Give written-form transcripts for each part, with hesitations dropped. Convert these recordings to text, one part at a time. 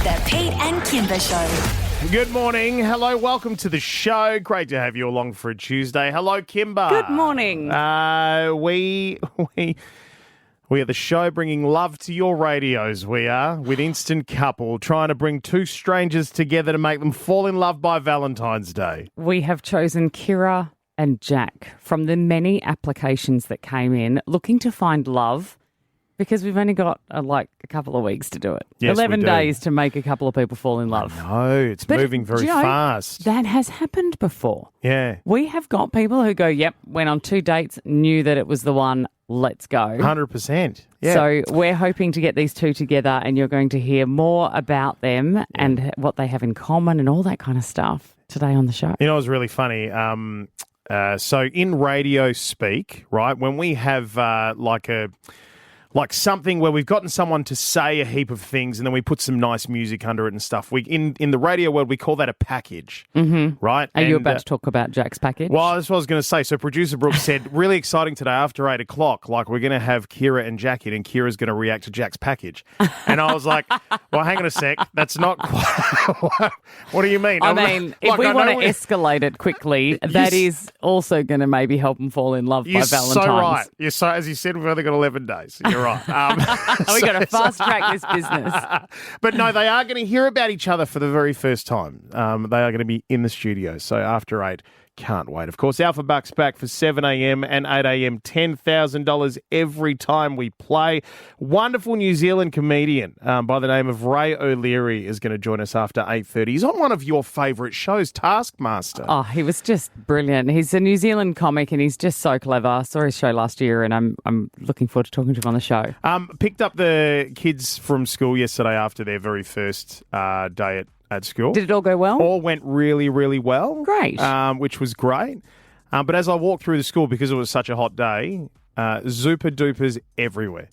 The Pete and Kimber Show. Good morning. Hello, welcome to the show. Great to have you along for a Tuesday. Hello, Kimber. Good morning. We are the show bringing love to your radios, we are, with Instant Couple, trying to bring two strangers together to make them fall in love by Valentine's Day. We have chosen Kira and Jack from the many applications that came in looking to find love because we've only got a couple of weeks to do it. Yes, 11 we do. days to make a couple of people fall in love. No, it's moving very fast. That has happened before. Yeah. We have got people who go, yep, went on 2 dates, knew that it was the one, let's go. 100%. Yeah. So we're hoping to get these two together and you're going to hear more about them and what they have in common and all that kind of stuff today on the show. You know, it was really funny. So in radio speak, right, when we have like something where we've gotten someone to say a heap of things and then we put some nice music under it and stuff. We in the radio world, we call that a package, right? Are you about to talk about Jack's package? Well, that's what I was going to say. So producer Brooke said, really exciting today after 8 o'clock, like we're going to have Kira and Jack in and Kira's going to react to Jack's package. And I was like, well, hang on a sec. That's not quite... What do you mean? I mean, if we want to escalate it quickly, that is also going to maybe help them fall in love by Valentine's. You're so right. You're so, as you said, we've only got 11 days. You're right. We got to fast track this business. But no, they are going to hear about each other for the very first time. They are going to be in the studio. So after 8, can't wait. Of course, Alpha Bucks back for 7 a.m. and 8 a.m. $10,000 every time we play. Wonderful New Zealand comedian by the name of Ray O'Leary is going to join us after 8:30. He's on one of your favourite shows, Taskmaster. Oh, he was just brilliant. He's a New Zealand comic and he's just so clever. I saw his show last year and I'm looking forward to talking to him on the show. Picked up the kids from school yesterday after their very first day at school. Did it all go well? All went really, really well. Great. Which was great. But as I walked through the school, because it was such a hot day, Zupa Dupas everywhere.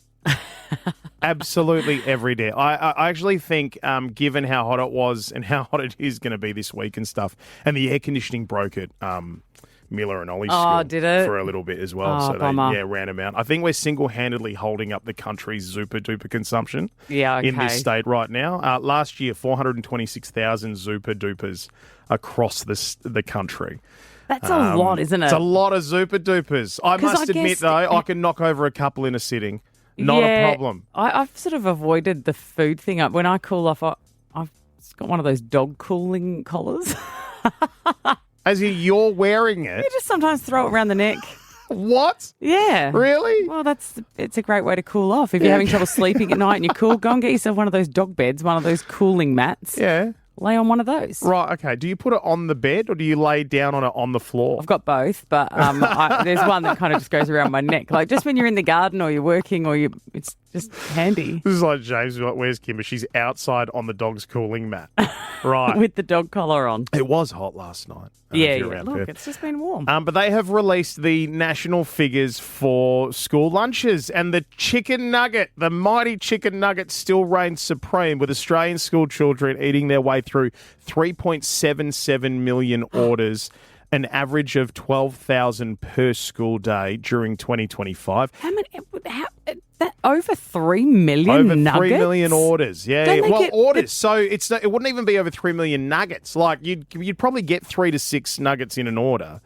Absolutely every day. I actually think, given how hot it was and how hot it is going to be this week and stuff, and the air conditioning broke at Miller and Ollie's school did it? for a little bit as well. Oh, So bummer. they ran them out. I think we're single-handedly holding up the country's Zupa Duper consumption Yeah, in this okay. state right now. Last year, 426,000 Zupa Dupers across the country. That's a lot, isn't it? It's a lot of Zupa Dupers. I 'Cause must I admit, guess- though, I can knock over a couple in a sitting. Not a problem. I've sort of avoided the food thing. When I cool off, I've got one of those dog cooling collars. As you're wearing it. You just sometimes throw it around the neck. What? Yeah. Really? Well, it's a great way to cool off. If you're having trouble sleeping at night and you're cool, go and get yourself one of those dog beds, one of those cooling mats. Yeah. Lay on one of those. Right, okay. Do you put it on the bed or do you lay down on it on the floor? I've got both, but there's one that kind of just goes around my neck. Like just when you're in the garden or you're working it's just handy. This is like James, like, where's Kimber? She's outside on the dog's cooling mat. Right. With the dog collar on. It was hot last night. Yeah. Around Look, Perth. it's just been warm. But they have released the national figures for school lunches, and the chicken nugget, the mighty chicken nugget, still reigns supreme, with Australian school children eating their way through 3.77 million orders, an average of 12,000 per school day during 2025. Over 3 million Over nuggets? 3 million orders, yeah. Don't they Well, get orders. So it wouldn't even be over 3 million nuggets. Like you'd probably get 3 to 6 nuggets in an order,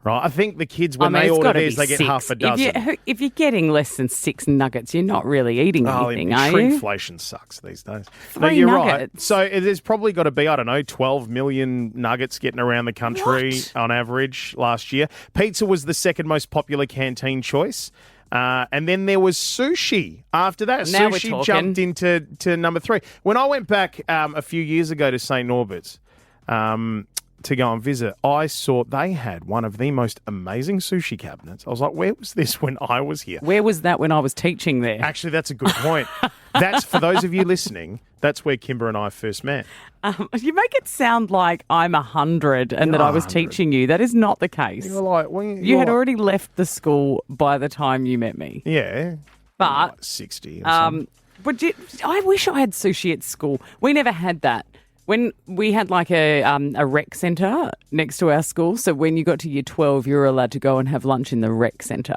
right? I think the kids when they it's order gotta theirs, be they get 6. half a dozen. If you're getting less than 6 nuggets, you're not really eating anything, are you? Shrinkflation sucks these days. 3 No, you're right. nuggets. So there's probably got to be, 12 million nuggets getting around the country on average last year. Pizza was the second most popular canteen choice. And then there was sushi after that. Now we're Sushi talking. jumped into number 3. When I went back a few years ago to St. Norbert's to go and visit, I saw they had one of the most amazing sushi cabinets. I was like, where was this when I was here? Where was that when I was teaching there? Actually, that's a good point. That's, for those of you listening, that's where Kimber and I first met. You make it sound like I'm 100 and that I was 100. teaching you. That is not the case. You're like, You had already left the school by the time you met me. Yeah. But like 60 or something. I wish I had sushi at school. We never had that. When we had like a rec centre next to our school, so when you got to year 12, you were allowed to go and have lunch in the rec centre.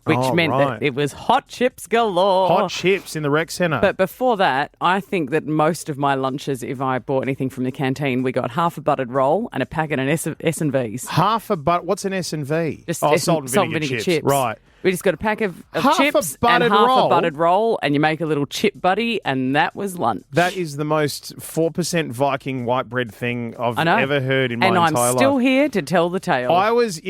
which Oh, meant right. that it was hot chips galore. Hot chips in the rec centre. But before that, I think that most of my lunches, if I bought anything from the canteen, we got half a buttered roll and a packet of S&Vs. What's an S&V? Just salt and vinegar chips. Right. We just got a pack of Half a chips and buttered half roll? a buttered roll, and you make a little chip buddy, and that was lunch. That is the most 4% Viking white bread thing I've I know. ever heard in my and entire I'm still life. here to tell the tale. I was,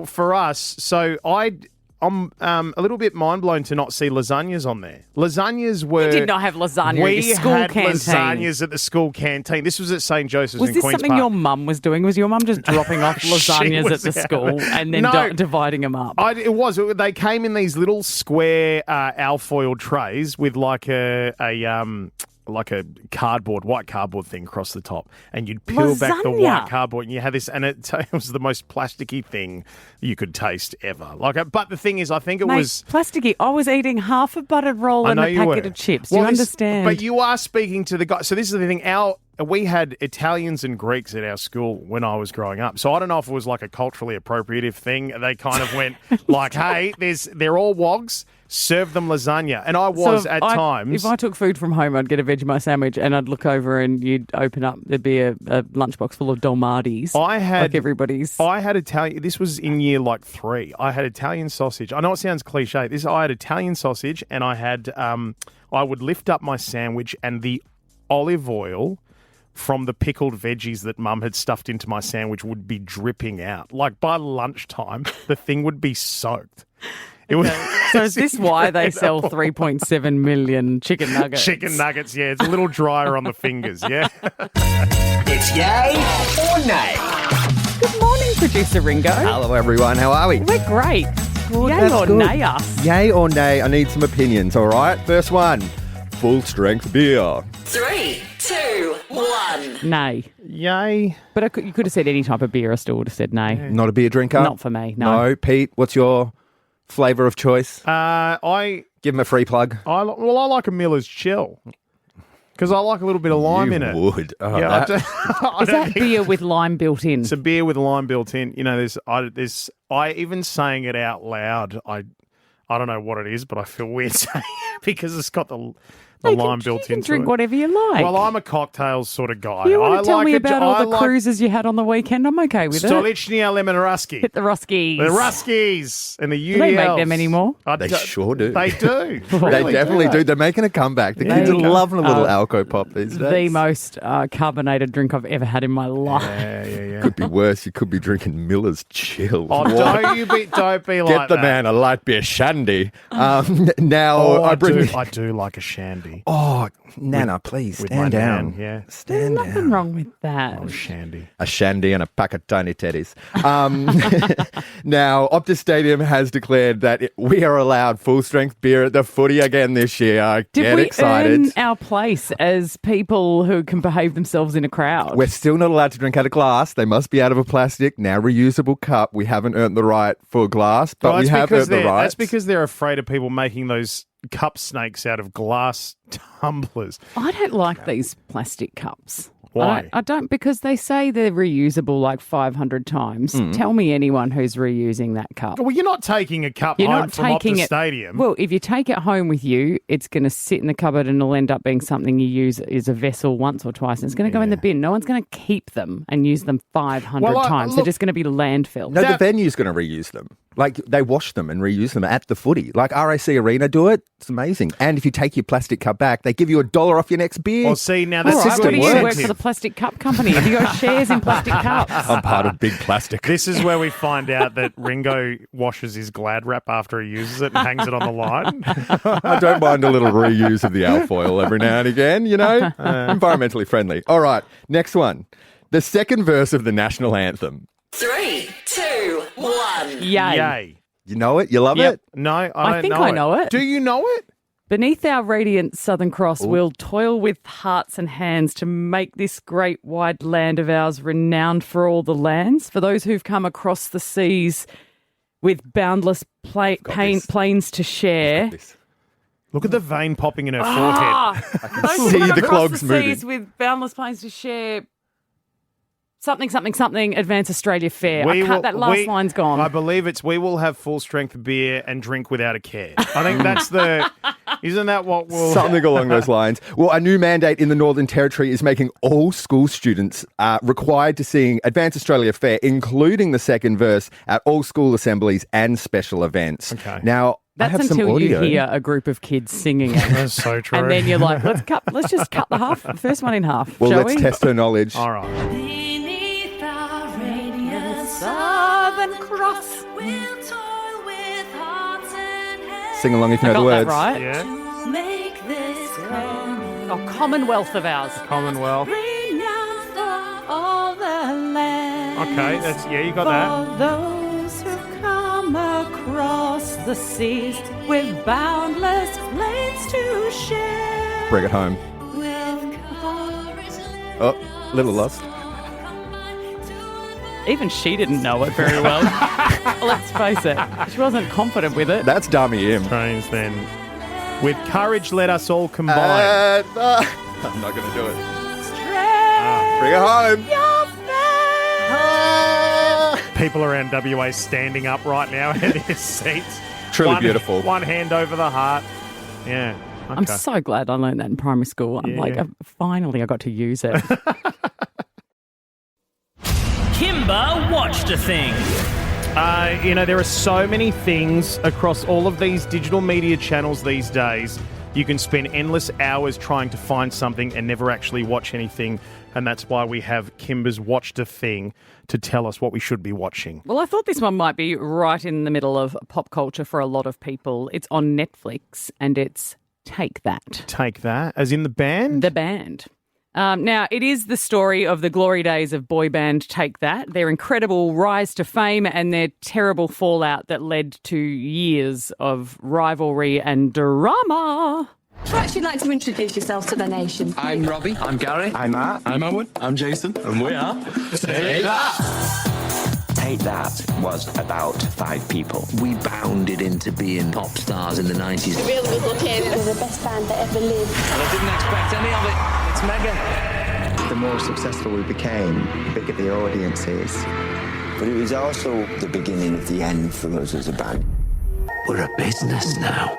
for us, so I'm a little bit mind blown to not see lasagnas on there. Lasagnas were. You did not have lasagna we at your school had canteen. lasagnas at the school canteen. This was at St. Joseph's Was in this Queen's something Park. your mum was doing? Was your mum just dropping off She lasagnas at was the out. school and then No. dividing them up? It was. They came in these little square alfoil trays with like a white cardboard thing across the top, and you'd peel back the Lasagna. white cardboard, and you had this, and it was the most plasticky thing you could taste ever. But the thing is, I think it Mate, was. plasticky. I was eating half a buttered roll I and know a you packet were. of chips. Well, you understand? But you are speaking to the guy. So this is the thing. We had Italians and Greeks at our school when I was growing up. So I don't know if it was like a culturally appropriative thing. They kind of went like, "Hey, they're all wogs. Serve them lasagna." And I was at times. If I took food from home, I'd get a Vegemite sandwich and I'd look over and you'd open up, there'd be a lunchbox full of Dolmades. like everybody's. I had Italian. This was in year 3. I had Italian sausage. I know it sounds cliche. I had Italian sausage, and I had. I would lift up my sandwich, and the olive oil from the pickled veggies that Mum had stuffed into my sandwich would be dripping out. Like by lunchtime, the thing would be soaked. It was. So is this why they sell 3.7 million chicken nuggets? Chicken nuggets? Yeah, it's a little drier on the fingers. Yeah. It's yay or nay. Good morning, producer Ringo. Hello, everyone. How are we? We're great. Yay That's or good. nay us? Yay or nay? I need some opinions, all right? First one, full strength beer. 3, 2, 1. Nay. Yay. But you could have said any type of beer. I still would have said nay. Not a beer drinker? Not for me, no. Pete, what's your flavour of choice? I Give him a free plug. like a Miller's Chill because I like a little bit of lime in it. Would. Oh, Yeah, that- Is that beer with lime built in? It's a beer with lime built in. I even saying it out loud. I don't know what it is, but I feel weird saying it because it's got the lime built You can into drink it. whatever you like. Well, I'm a cocktails sort of guy. you want I to tell like me a- about I all the like cruises you had on the weekend? I'm okay with it. Stolichnia Lemon Ruski. Hit the Ruskies. The Ruskies and the UDLs. Do they make them anymore? They sure do. They do. They Really definitely do. they? They're making a comeback. The They kids are loving a little are Alco Pop these The days. most carbonated drink I've ever had in my life. Yeah. Could be worse. You could be drinking Miller's Chill. Oh, What? don't be like Get the that. man a light beer shandy. Now Oh, I bring. I do like a shandy. Oh, Nana, please with stand my down. nan, yeah. Stand Nothing down. wrong with that. Oh, shandy. A shandy and a pack of tiny teddies. Now, Optus Stadium has declared that we are allowed full-strength beer at the footy again this year. Did Get we excited. earn our place as people who can behave themselves in a crowd? We're still not allowed to drink out of glass. They must be out of a plastic, now reusable cup. We haven't earned the right for glass, but Well, we have earned the right. That's because they're afraid of people making those cup snakes out of glass tumblers. I don't like these plastic cups. Why? I don't because they say they're reusable like 500 times. Tell me anyone who's reusing that cup. Well, you're not taking a cup You're home not from taking Optus it. Stadium. Well, if you take it home with you, it's going to sit in the cupboard and it'll end up being something you use as a vessel once or twice. And it's going to go in the bin. No one's going to keep them and use them 500 Well, times. They're look- just going to be landfill. No, That- the venue's going to reuse them. Like, they wash them and reuse them at the footy. Like, RAC Arena do it. It's amazing. And if you take your plastic cup back, they give you $1 off your next beer. Well, see, now All that's right, system what do you works. work for the plastic cup company? Have you got shares in plastic cups? I'm part of Big Plastic. This is where we find out that Ringo washes his Glad wrap after he uses it and hangs it on the line. I don't mind a little reuse of the alfoil every now and again, you know? Environmentally friendly. All right, next one. The second verse of the national anthem. 3, 2, 1. Yay. Yay. You know it? You love Yep. it? No, I don't think know I know it. Do you know it? Beneath our radiant Southern Cross, we'll toil with hearts and hands to make this great wide land of ours renowned for all the lands, for those who've come across the seas with boundless plains to share. Look at the vein popping in her Ah, forehead. those see who've come the across clogs the moving. seas with boundless plains to share. something Advance Australia Fair. That last line's gone. I believe it's we will have full strength beer and drink without a care. I think that's isn't that what will... Something along those lines. Well, a new mandate in the Northern Territory is making all school students required to sing Advance Australia Fair, including the second verse, at all school assemblies and special events. Okay. Now, I That's have some until you audio. hear a group of kids singing it. That's so true. And then you're like, let's just cut the first one in half, Well, shall let's we? test her knowledge. All right. Beneath our radiant Southern Cross. we'll toil with hearts and hands Sing along if you I know got the that words. right. Yeah. to make this Oh, Commonwealth of ours. Commonwealth. renowned for All the land. Okay, you got that. For those who come across the seas with boundless plains to share. Bring it home. with courage. Oh, little lost. Even she didn't know it very well. Let's face it. She wasn't confident with it. That's dummy him. Trains then. With courage, let us all combine. I'm not going to do it. Bring it home. People around WA standing up right now in their seats. Truly beautiful. One hand over the heart. Yeah. Okay. I'm so glad I learned that in primary school. I'm like, finally I got to use it. Kimber watched a thing. There are so many things across all of these digital media channels these days. You can spend endless hours trying to find something and never actually watch anything. And that's why we have Kimber's Watched a Thing to tell us what we should be watching. Well, I thought this one might be right in the middle of pop culture for a lot of people. It's on Netflix and it's Take That. Take That, as in the band? The band. Now, it is the story of the glory days of boy band Take That, their incredible rise to fame and their terrible fallout that led to years of rivalry and drama. Perhaps you'd like to introduce yourself to the nation. I'm Robbie. I'm Gary. I'm Matt. I'm Owen. I'm Jason. And we are Take Take That was about 5 people. We bounded into being pop stars in the 90s. It really was looking. They're the best band that ever lived. And I didn't expect any of it. It's mega. The more successful we became, the bigger the audience is. But it was also the beginning of the end for us as a band. We're a business now.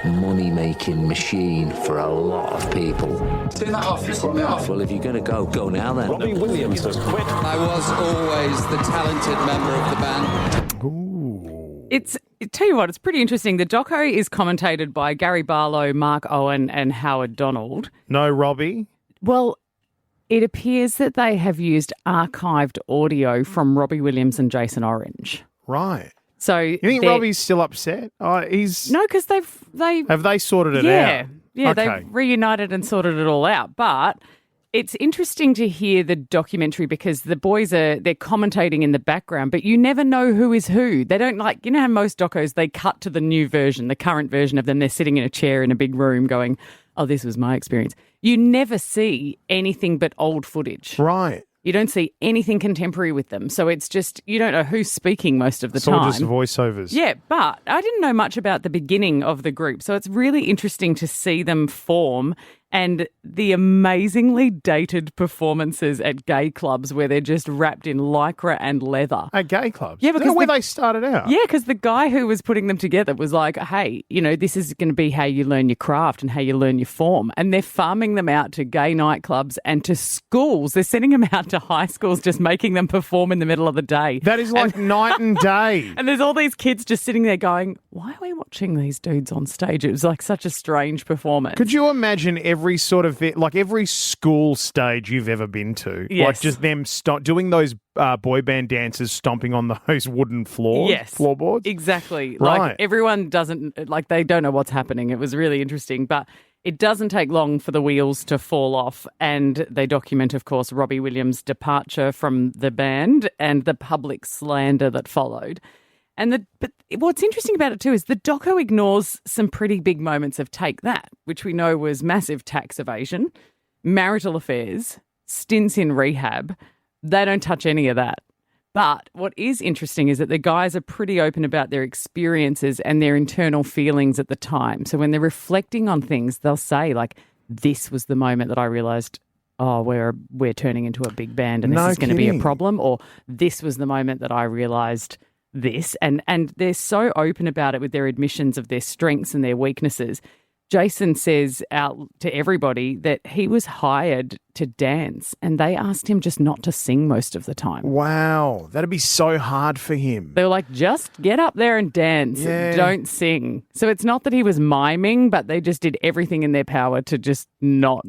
Money-making machine for a lot of people. Turn that off. You put me off. Well, if you're going to go now then. Robbie Williams has quit. I was always the talented member of the band. Tell you what, it's pretty interesting. The doco is commentated by Gary Barlow, Mark Owen and Howard Donald. No Robbie? Well, it appears that they have used archived audio from Robbie Williams and Jason Orange. Right. So You think Robbie's still upset? He's No, because they Have they sorted it yeah, out? yeah, Okay. they've reunited and sorted it all out. But it's interesting to hear the documentary because the boys they're commentating in the background, but you never know who is who. They don't how most docos they cut to the new version, the current version of them. They're sitting in a chair in a big room going, "Oh, this was my experience." You never see anything but old footage. Right. You don't see anything contemporary with them. So it's just, you don't know who's speaking most of the It's all time. just voiceovers. Yeah, but I didn't know much about the beginning of the group. So it's really interesting to see them form and the amazingly dated performances at gay clubs where they're just wrapped in lycra and leather. At gay clubs? Yeah, Is that because where they started out? Yeah, because the guy who was putting them together was like, hey, this is going to be how you learn your craft and how you learn your form. And they're farming them out to gay nightclubs and to schools. They're sending them out to high schools, just making them perform in the middle of the day. That is like night and day. And there's all these kids just sitting there going, why are we watching these dudes on stage? It was like such a strange performance. Could you imagine every sort of, like every school stage you've ever been to? Yes. Like just them doing those boy band dances, stomping on those wooden floorboards? Exactly. Right. Like everyone they don't know what's happening. It was really interesting, but it doesn't take long for the wheels to fall off. And they document, of course, Robbie Williams' departure from the band and the public slander that followed. But what's interesting about it too is the doco ignores some pretty big moments of Take That, which we know was massive tax evasion, marital affairs, stints in rehab. They don't touch any of that. But what is interesting is that the guys are pretty open about their experiences and their internal feelings at the time. So when they're reflecting on things, they'll say, like, this was the moment that I realised oh, we're turning into a big band and this No is going to be a kidding. problem, or this was the moment that I realised this. And they're so open about it with their admissions of their strengths and their weaknesses. Jason says out to everybody that he was hired to dance and they asked him just not to sing most of the time. Wow, that'd be so hard for him. They were like, just get up there and dance. Yeah. Don't sing. So it's not that he was miming, but they just did everything in their power to just not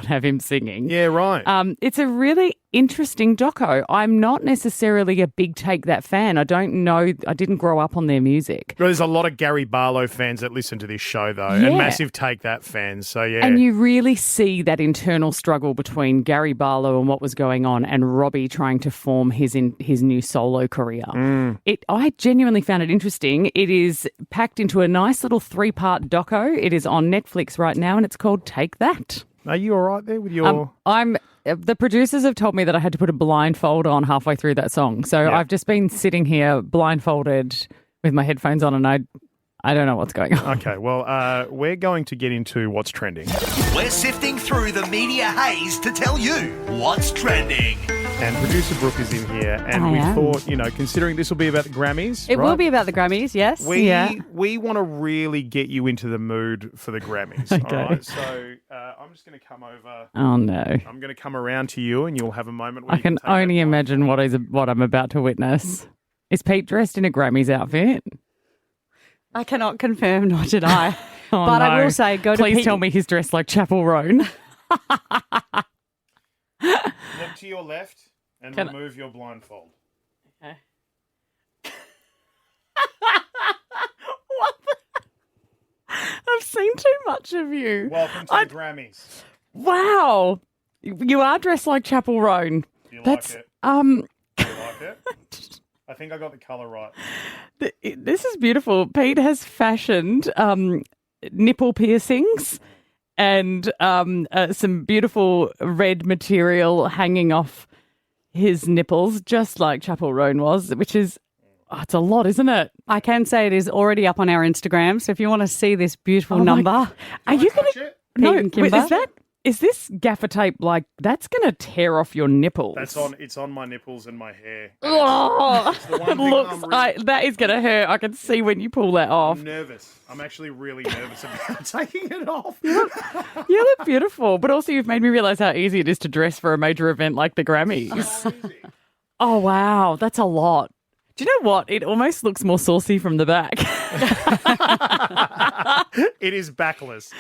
have him singing. Yeah, right. It's a really interesting doco. I'm not necessarily a big Take That fan. I don't know. I didn't grow up on their music. There's a lot of Gary Barlow fans that listen to this show, though, Yeah. and massive Take That fans. So, yeah. And you really see that internal struggle between Gary Barlow and what was going on and Robbie trying to form his new solo career. I genuinely found it interesting. It is packed into a nice little 3-part doco. It is on Netflix right now and it's called Take That. Are you all right there with your... The producers have told me that I had to put a blindfold on halfway through that song. So I've just been sitting here blindfolded with my headphones on and I don't know what's going on. Okay, well, we're going to get into what's trending. We're sifting through the media haze to tell you what's trending. And producer Brooke is in here, and we thought, considering this will be about the Grammys, It will be about the Grammys, yes. We want to really get you into the mood for the Grammys. Okay. All right? So I'm just going to come over. Oh, no. I'm going to come around to you, and you'll have a moment where I you can can take only that imagine what I'm about to witness. Is Pete dressed in a Grammys outfit? I cannot confirm, nor did I. Oh, but no. I will say, Please tell me he's dressed like Chappel Roan. Look to your left and remove your blindfold. Okay. What I've seen too much of you. Welcome to the Grammys. Wow. You are dressed like Chappel Roan. Do you That's like it? Do you like it? I think I got the colour right. This is beautiful. Pete has fashioned nipple piercings and some beautiful red material hanging off his nipples, just like Chappel Roan was, which is, it's a lot, isn't it? I can say it is already up on our Instagram. So if you want to see this beautiful number, are you going to? No, and wait, Kimber? is this gaffer tape like that's going to tear off your nipples? It's on my nipples and my hair. Oh, It's the one it thing looks. I'm really- That is going to hurt. I can see when you pull that off. I'm nervous. I'm actually really nervous about taking it off. You look beautiful, but also you've made me realise how easy it is to dress for a major event like the Grammys. Oh, wow. That's a lot. Do you know what? It almost looks more saucy from the back. It is backless.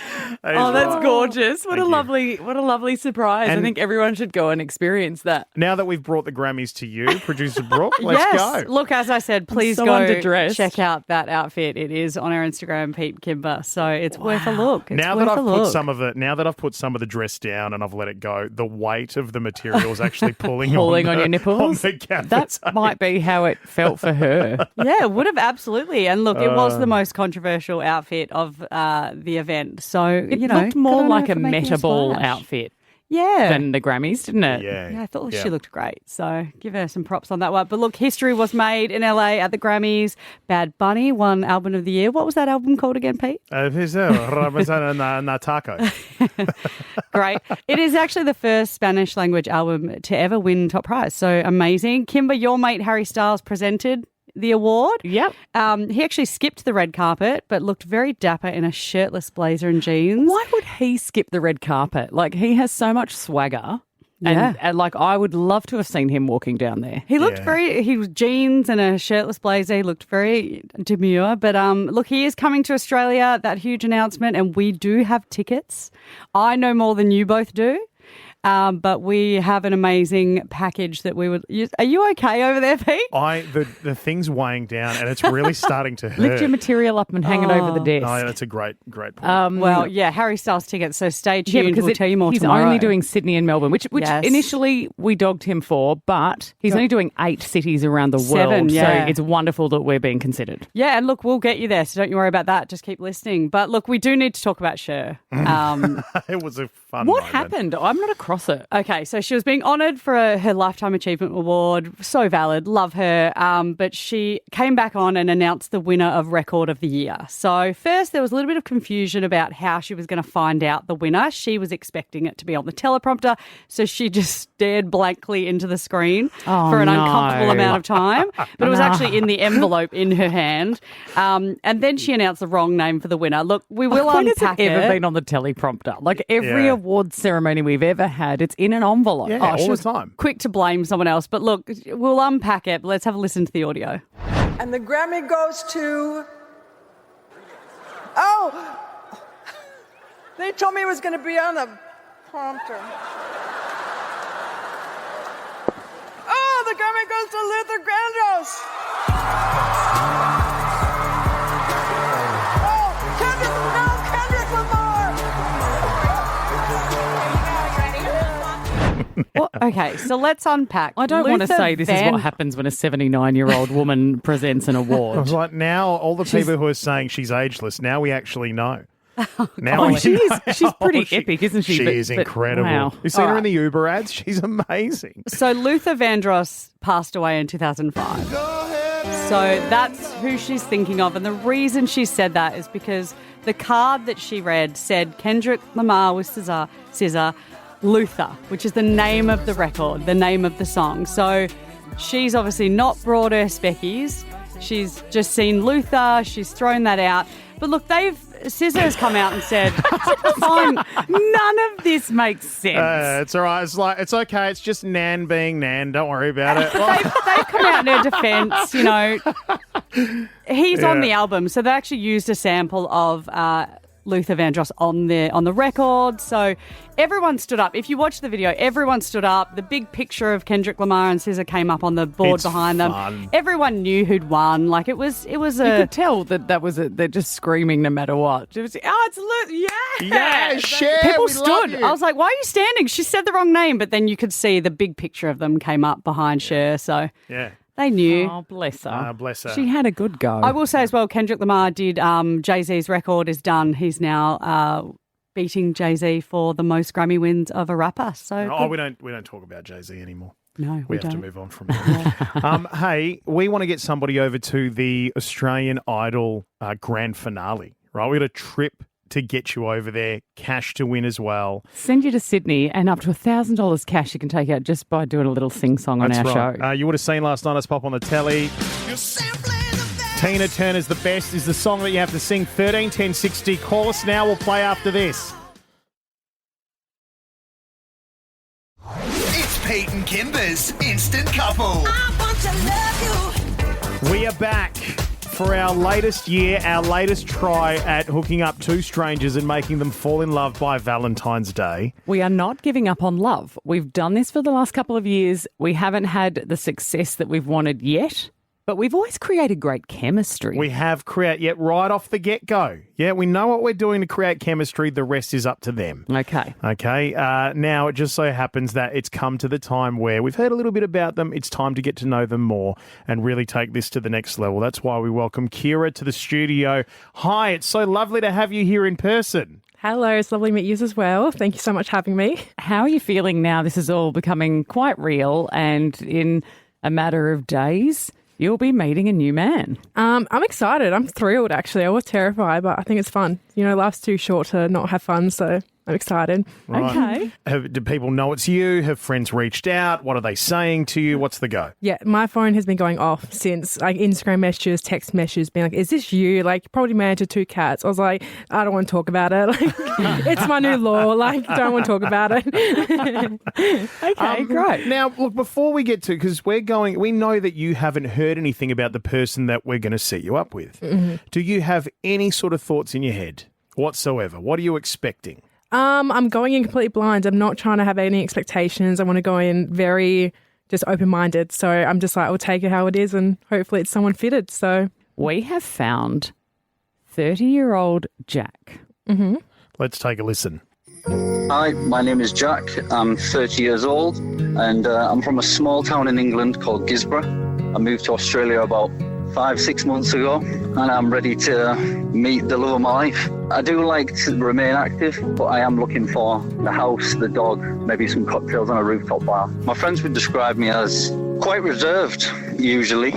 That's gorgeous. What Thank a lovely surprise. And- I think everyone should go and experience that. Now that we've brought the Grammys to you, producer Brooke, let's yes. go. Look, as I said, please so go underdressed. check out that outfit. It is on our Instagram, Pete Kimber. So it's worth a look. It's Now worth that a I've look. put some of the dress down and I've let it go, the weight of the material is actually pulling On the, your nipples. on the gaffer That tape. might be how it felt for her. Yeah, it would have absolutely. And look, it was the most controversial outfit of the event. So, It you know, looked more good on like her a for making meta ball splash. outfit Yeah. than the Grammys, didn't it? Yeah, I thought she looked great. So give her some props on that one. But look, history was made in LA at the Grammys. Bad Bunny won Album of the Year. What was that album called again, Pete? Taco. Great. It is actually the first Spanish language album to ever win top prize. So amazing. Kimber, your mate Harry Styles presented the award. Yep. He actually skipped the red carpet, but looked very dapper in a shirtless blazer and jeans. Why would he skip the red carpet? Like, he has so much swagger. Yeah. And like, I would love to have seen him walking down there. He looked he was jeans and a shirtless blazer. He looked very demure. But look, he is coming to Australia, that huge announcement, and we do have tickets. I know more than you both do. But we have an amazing package that we would use. Are you okay over there, Pete? The thing's weighing down and it's really starting to hurt. Lift your material up and hang it over the desk. No, that's a great point. Well, yeah, Harry Styles tickets, so stay tuned. because we'll tell you more he's tomorrow. only doing Sydney and Melbourne, which Yes. initially we dogged him for, but he's only doing 8 cities around the world. yeah. So it's wonderful that we're being considered. Yeah, and look, we'll get you there, so don't you worry about that. Just keep listening. But look, we do need to talk about Cher. It was a Fun What moment. happened? I'm not across it. Okay, so she was being honoured for her Lifetime Achievement Award. So valid. Love her. But she came back on and announced the winner of Record of the Year. So first there was a little bit of confusion about how she was going to find out the winner. She was expecting it to be on the teleprompter, so she just stared blankly into the screen for an uncomfortable amount of time. But it was actually in the envelope in her hand. And then she announced the wrong name for the winner. Look, we will When has unpack it ever it. been on the teleprompter? Like every award ceremony we've ever had, it's in an envelope. Yeah, she all was the time. quick to blame someone else. But look, we'll unpack it. Let's have a listen to the audio. And the Grammy goes to... Oh! They told me it was going to be on the prompter. Oh, the Grammy goes to Luther Vandross. Oh, Kendrick Lamar. Well, okay, so let's unpack. I don't want to Luther say this is what happens when a 79-year-old woman presents an I award. was like, now all the people who are saying she's ageless, now we actually know. Now Oh, we she's know. pretty epic, isn't she? She But- is but- incredible. wow. You've seen All her right. in the Uber ads? She's amazing. So Luther Vandross passed away in 2005. So that's who she's thinking of. And the reason she said that is because the card that she read said Kendrick Lamar with scissor, Luther, which is the name of the record, the name of the song. So she's obviously not brought her speckies. She's just seen Luther. She's thrown that out. But look, SZA has come out and said, None of this makes sense. It's all right. It's okay. It's just Nan being Nan. Don't worry about it. they've come out in her defence, you know. He's on the album, so they actually used a sample of Luther Vandross on the record. So everyone stood up. If you watch the video, everyone stood up. The big picture of Kendrick Lamar and SZA came up on the board It's behind fun. them. Everyone knew who'd won. Like it was You could tell that was they're just screaming no matter what. It was, it's Luther. Yeah, share. People we love stood. you. I was like, why are you standing? She said the wrong name, but then you could see the big picture of them came up behind Cher. So Yeah. they knew. Oh, bless her. Bless her. She had a good go. I will say as well, Kendrick Lamar did, Jay-Z's record is done. He's now beating Jay-Z for the most Grammy wins of a rapper. So we don't talk about Jay-Z anymore. No, we have to move on from that. Hey, we want to get somebody over to the Australian Idol grand finale, right? We got a trip to get you over there, cash to win as well. Send you to Sydney and up to $1,000 cash you can take out just by doing a little sing-song on That's our right. show. You would have seen last night us pop on the telly. Tina Turner's The Best is the song that you have to sing. 13 10 60. Call us now. We'll play after this. It's Pete and Kimber's Instant Couple. We are back for our latest year, our latest try at hooking up two strangers and making them fall in love by Valentine's Day. We are not giving up on love. We've done this for the last couple of years. We haven't had the success that we've wanted yet, but we've always created great chemistry. We have right off the get-go. Yeah, we know what we're doing to create chemistry. The rest is up to them. Okay. Now, it just so happens that it's come to the time where we've heard a little bit about them. It's time to get to know them more and really take this to the next level. That's why we welcome Kira to the studio. Hi, it's so lovely to have you here in person. Hello, it's lovely to meet you as well. Thank you so much for having me. How are you feeling now? This is all becoming quite real, and in a matter of days, you'll be meeting a new man. I'm excited. I'm thrilled, actually. I was terrified, but I think it's fun. You know, life's too short to not have fun, so I'm excited. Right. Okay. Do people know it's you? Have friends reached out? What are they saying to you? What's the go? Yeah, my phone has been going off since like Instagram messages, text messages, being like, is this you? Like, probably married to 2 cats. I was like, I don't want to talk about it. Like, it's my new law. Like, don't want to talk about it. Okay, great. Now, look, before we get to, because we know that you haven't heard anything about the person that we're going to set you up with. Mm-hmm. Do you have any sort of thoughts in your head whatsoever? What are you expecting? I'm going in completely blind. I'm not trying to have any expectations. I want to go in very just open-minded. So I'm just like, I'll take it how it is and hopefully it's someone fitted. So we have found 30-year-old Jack. Mm-hmm. Let's take a listen. Hi, my name is Jack. I'm 30 years old and I'm from a small town in England called Gisborough. I moved to Australia about 5-6 months ago and I'm ready to meet the love of my life. I do like to remain active, but I am looking for the house, the dog, maybe some cocktails on a rooftop bar. My friends would describe me as quite reserved, usually.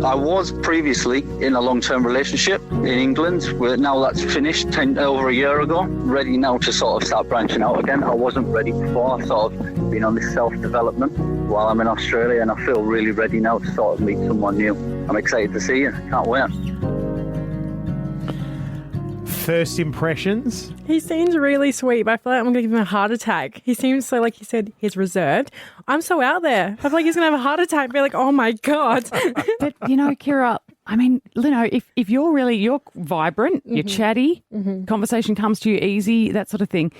I was previously in a long-term relationship in England, where now that's finished over a year ago. Ready now to sort of start branching out again. I wasn't ready before. I've sort of been on this self-development while I'm in Australia, and I feel really ready now to sort of meet someone new. I'm excited to see you. Can't wait. First impressions? He seems really sweet, but I feel like I'm going to give him a heart attack. He seems so, like you said, he's reserved. I'm so out there. I feel like he's going to have a heart attack and be like, oh my God. But, you know, Kira, I mean, Lino, if you're vibrant, you're chatty, conversation comes to you easy, that sort of thing.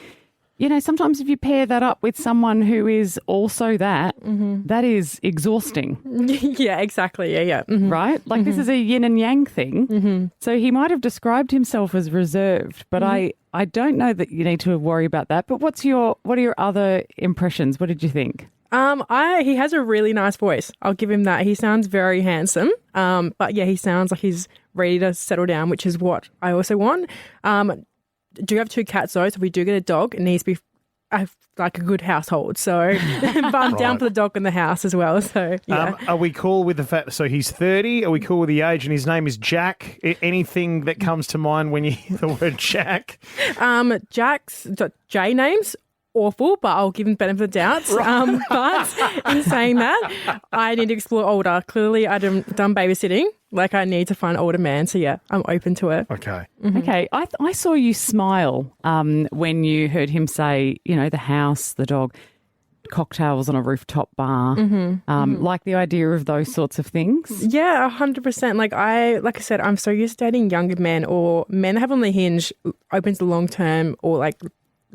You know, sometimes if you pair that up with someone who is also that, that is exhausting. Yeah, exactly. Yeah. Mm-hmm. Right? Like this is a yin and yang thing. So he might have described himself as reserved, but I don't know that you need to worry about that. But what are your other impressions? What did you think? He has a really nice voice. I'll give him that. He sounds very handsome. But yeah, he sounds like he's ready to settle down, which is what I also want. Do have 2 cats though, so if we do get a dog, it needs to be like a good household. So, but I'm down for the dog in the house as well. So, yeah. Are we cool with the fact? So he's 30. Are we cool with the age? And his name is Jack. Anything that comes to mind when you hear the word Jack? Jack's J names. Awful, but I'll give him benefit of the doubt. But in saying that, I need to explore older. Clearly, I've done babysitting. Like, I need to find an older man. So, yeah, I'm open to it. Okay. Okay. I saw you smile when you heard him say, you know, the house, the dog, cocktails on a rooftop bar. Like the idea of those sorts of things. Yeah, 100%. Like I said, I'm so used to dating younger men or men that have on the hinge, open to long term or like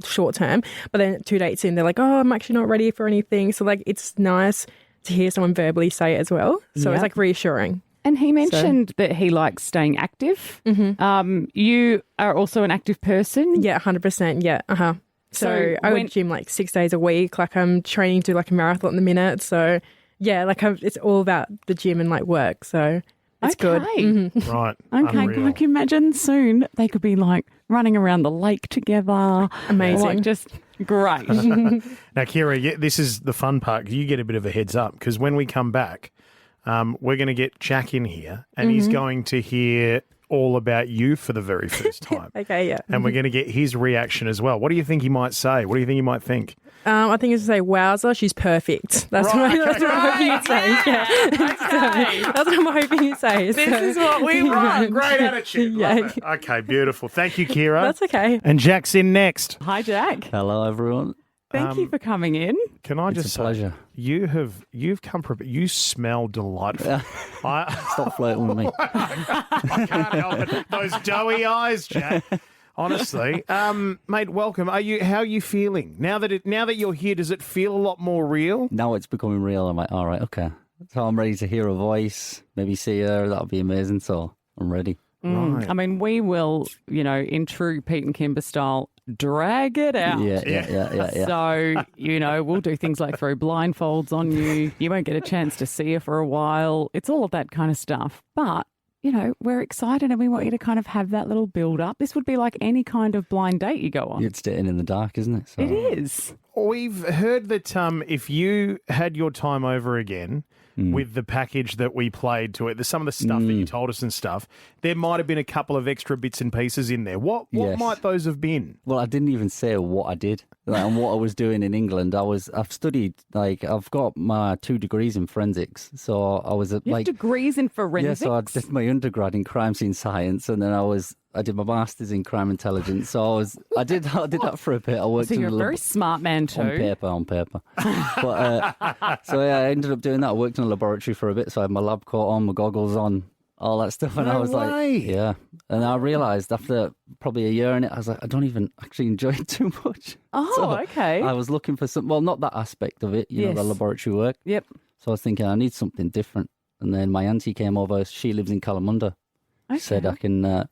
short term, but then 2 dates in, they're like, oh, I'm actually not ready for anything. So like, it's nice to hear someone verbally say it as well. So it's like reassuring. And he mentioned that he likes staying active. You are also an active person. Yeah, 100%. Yeah. So I would gym like 6 days a week. Like I'm training to like a marathon at the minute. So yeah, like it's all about the gym and like work. So it's good. Right. Okay. Unreal. I can imagine soon they could be like running around the lake together. Amazing. Like just great. Now, Kira, this is the fun part. You get a bit of a heads up because when we come back, we're going to get Jack in here and he's going to hear all about you for the very first time. Okay, yeah. And we're going to get his reaction as well. What do you think he might say? What do you think he might think? I think it's to say, wowza, she's perfect. That's what I'm hoping he'd say. Yeah. That's what I'm hoping he'd say. This is what we want. Great attitude. Love it. Okay, beautiful. Thank you, Kira. That's okay. And Jack's in next. Hi, Jack. Hello, everyone. Thank you for coming in. Can I It's just a pleasure. You've come prepared. You smell delightful. Stop flirting with me. I can't help it. Those doughy eyes, Jack. Honestly, mate, welcome. How are you feeling now that you're here? Does it feel a lot more real? Now it's becoming real. I'm like, all right, okay. So I'm ready to hear a voice, maybe see her. That'll be amazing. So I'm ready. I mean, we will, in true Pete and Kimber style, drag it out. Yeah. So, we'll do things like throw blindfolds on you. You won't get a chance to see her for a while. It's all of that kind of stuff. But, we're excited and we want you to kind of have that little build up. This would be like any kind of blind date you go on. It's dating in the dark, isn't it? So. It is. We've heard that if you had your time over again with the package that we played to it, there's some of the stuff that you told us and stuff, there might have been a couple of extra bits and pieces in there. What might those have been? Well, I didn't even say what I did and what I was doing in England. I've studied, I've got my 2 degrees in forensics. So I was You have degrees in forensics? Yeah, so I did my undergrad in crime scene science and then I did my master's in crime intelligence. So I did that for a bit. I worked. So you're a very smart man too. On paper. But I ended up doing that. I worked in a laboratory for a bit. So I had my lab coat on, my goggles on, all that stuff. And I was like, yeah. And I realised after probably a year in it, I was like, I don't even actually enjoy it too much. Oh, so okay. I was looking for not that aspect of it, the laboratory work. Yep. So I was thinking I need something different. And then my auntie came over. She lives in Kalamunda. Okay. She said,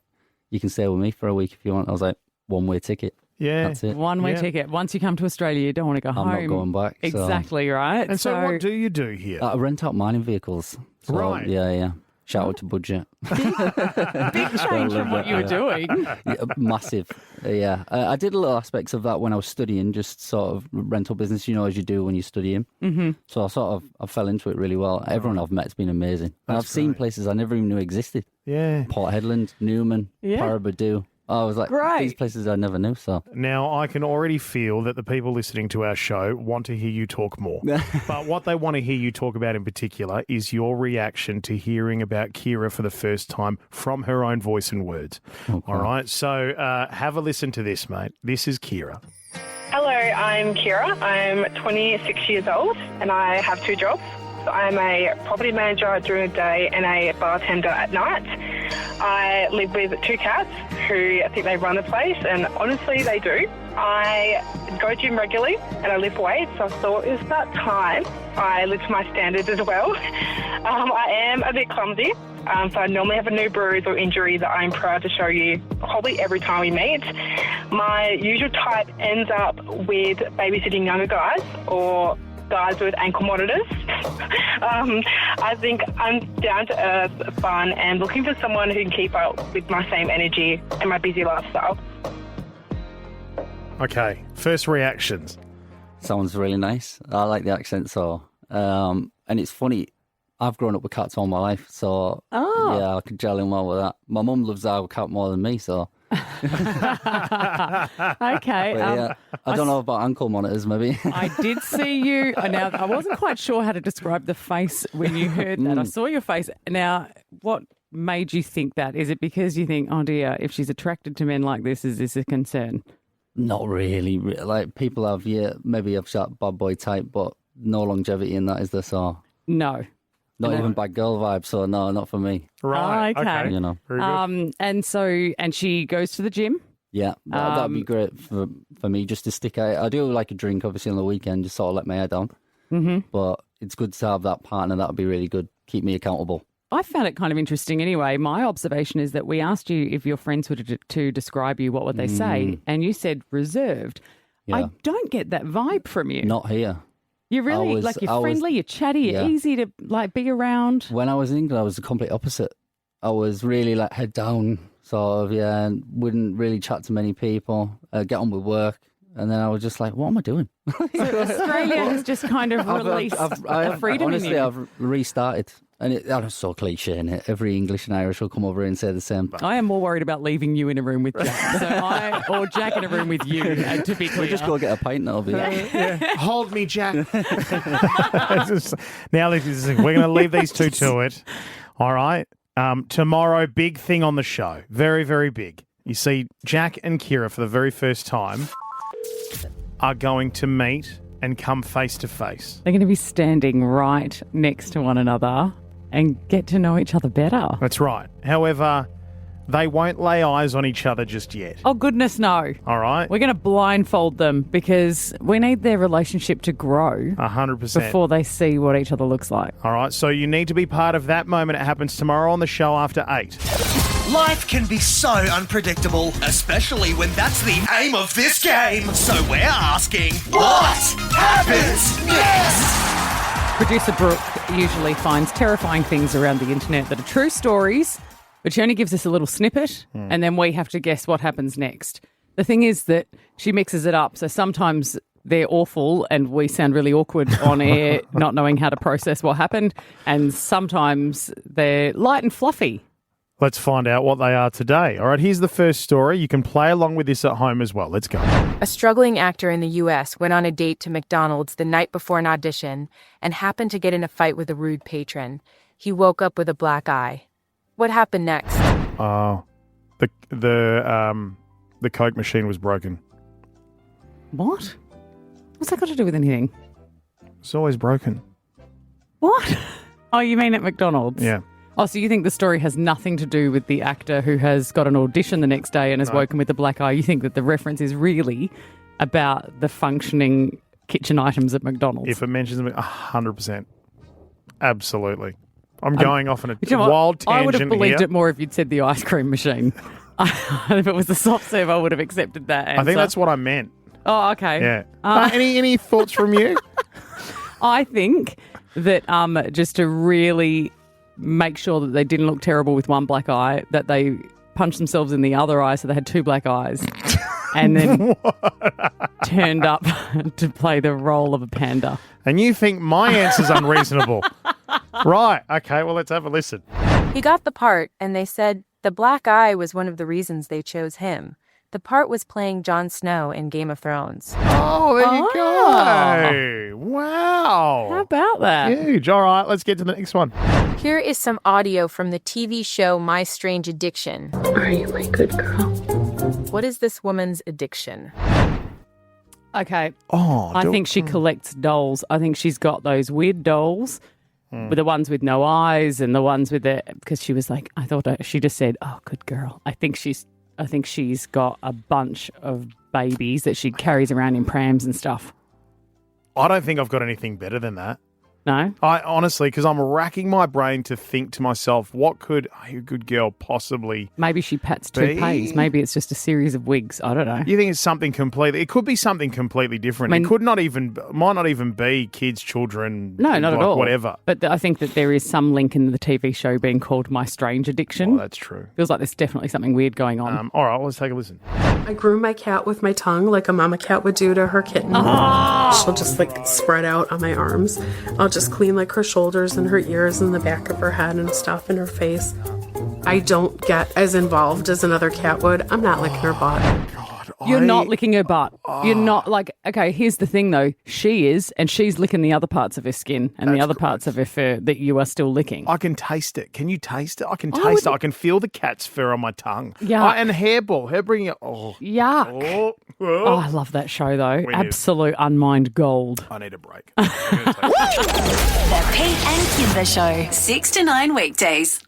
you can stay with me for a week if you want. I was like, one-way ticket. Yeah. That's it. One-way ticket. Once you come to Australia, you don't want to go home. I'm not going back. Exactly right. And so what do you do here? I rent out mining vehicles. So, right. Yeah. Shout out to budget. Big change from what you were doing. Yeah, massive. Yeah. I did little aspects of that when I was studying, just sort of rental business, as you do when you're studying. Mm-hmm. So I fell into it really well. Everyone I've met has been amazing. And I've seen places I never even knew existed. Yeah. Port Hedland, Newman, Parabadoo. I was like, these places I never knew. So now I can already feel that the people listening to our show want to hear you talk more. But what they want to hear you talk about in particular is your reaction to hearing about Kira for the first time from her own voice and words. Okay. All right. So have a listen to this, mate. This is Kira. Hello, I'm Kira. I'm 26 years old and I have 2 jobs. I'm a property manager during the day and a bartender at night. I live with 2 cats who I think they run the place, and honestly, they do. I go to gym regularly and I lift weights, so I thought it was about time I live to my standards as well. I am a bit clumsy, so I normally have a new bruise or injury that I'm proud to show you probably every time we meet. My usual type ends up with babysitting younger guys or guys with ankle monitors. I think I'm down to earth, fun, and looking for someone who can keep up with my same energy and my busy lifestyle. Okay, first reactions. Sounds really nice. I like the accent, so and it's funny. I've grown up with cats all my life, so yeah, I could gel in well with that. My mum loves our cat more than me, so. Okay. Yeah, I don't know about ankle monitors, maybe. I did see you. Now, I wasn't quite sure how to describe the face when you heard that. I saw your face. Now, what made you think that? Is it because you think, oh dear, if she's attracted to men like this, is this a concern? Not really. Like, people have, maybe have that bad boy type, but no longevity in that, is there? So no. Not even bad girl vibe, so no, not for me. Right. Okay. You know. Very good. And she goes to the gym. Yeah, that'd be great for me just to stick out. I do like a drink, obviously, on the weekend, just sort of let my head down. Mm-hmm. But it's good to have that partner. That would be really good. Keep me accountable. I found it kind of interesting anyway. My observation is that we asked you if your friends were to describe you, what would they say? And you said reserved. Yeah. I don't get that vibe from you. Not here. You're really, you're friendly, you're chatty, you're easy to, be around. When I was in England, I was the complete opposite. I was really, head down, sort of, and wouldn't really chat to many people, get on with work. And then I was just like, what am I doing? So Australia has just kind of released the freedom in you. I've restarted. And I'm so cliche, innit? Every English and Irish will come over and say the same. I am more worried about leaving you in a room with Jack. Or Jack in a room with you, to be clear. We'll just go get a pint now. Hold me, Jack. Now, we're going to leave these two to it. All right. Tomorrow, big thing on the show. Very, very big. You see, Jack and Kira, for the very first time, are going to meet and come face to face. They're going to be standing right next to one another and get to know each other better. That's right. However, they won't lay eyes on each other just yet. Oh, goodness, no. All right. We're going to blindfold them because we need their relationship to grow 100% before they see what each other looks like. All right. So you need to be part of that moment. It happens tomorrow on the show after 8. Life can be so unpredictable, especially when that's the aim of this game. So we're asking, what happens next? Producer Brooke usually finds terrifying things around the internet that are true stories, but she only gives us a little snippet, and then we have to guess what happens next. The thing is that she mixes it up, so sometimes they're awful and we sound really awkward on air, not knowing how to process what happened, and sometimes they're light and fluffy. Let's find out what they are today. All right, here's the first story. You can play along with this at home as well. Let's go. A struggling actor in the U.S. went on a date to McDonald's the night before an audition and happened to get in a fight with a rude patron. He woke up with a black eye. What happened next? The Coke machine was broken. What? What's that got to do with anything? It's always broken. What? Oh, you mean at McDonald's? Yeah. Oh, so you think the story has nothing to do with the actor who has got an audition the next day and has woken with a black eye? You think that the reference is really about the functioning kitchen items at McDonald's? If it mentions them, 100%. Absolutely. I'm going off on a you know wild tangent I would have believed here. it more if you'd said the ice cream machine. If it was the soft serve, I would have accepted that answer. I think that's what I meant. Oh, okay. Yeah. Any thoughts from you? I think that just to really make sure that they didn't look terrible with one black eye, that they punched themselves in the other eye so they had two black eyes. And then turned up to play the role of a panda. And you think my answer's unreasonable? Right. Okay, well, let's have a listen. He got the part, and they said the black eye was one of the reasons they chose him. The part was playing Jon Snow in Game of Thrones. Oh, there you go. Wow. How about that? Huge. All right, let's get to the next one. Here is some audio from the TV show My Strange Addiction. Are you my good girl? What is this woman's addiction? Okay. Oh, I think she collects dolls. I think she's got those weird dolls with the ones with no eyes and the ones with the, because she was like, she just said, oh, good girl. I think she's got a bunch of babies that she carries around in prams and stuff. I don't think I've got anything better than that. No? I honestly, because I'm racking my brain to think to myself, what could a good girl possibly Maybe she pats toupees. Maybe it's just a series of wigs. I don't know. You think it's something completely? It could be something completely different. I mean, it might not even be kids, children. No, not at all. Whatever. But I think that there is some link in the TV show being called My Strange Addiction. Oh, that's true. Feels like there's definitely something weird going on. All right, let's take a listen. I groom my cat with my tongue like a mama cat would do to her kitten. She'll just spread out on my arms. I'll just clean her shoulders and her ears and the back of her head and stuff in her face. I don't get as involved as another cat would. I'm not licking her butt. You're not licking her butt. You're not okay, here's the thing though. She is, and she's licking the other parts of her skin and the other parts of her fur that you are still licking. I can taste it. Can you taste it? I can taste it. I can feel the cat's fur on my tongue. Yeah. And hairball. Her bringing it. Oh. Yuck. Oh, I love that show though. Absolute unmined gold. I need a break. The Pete and Kimber Show, 6 to 9 weekdays.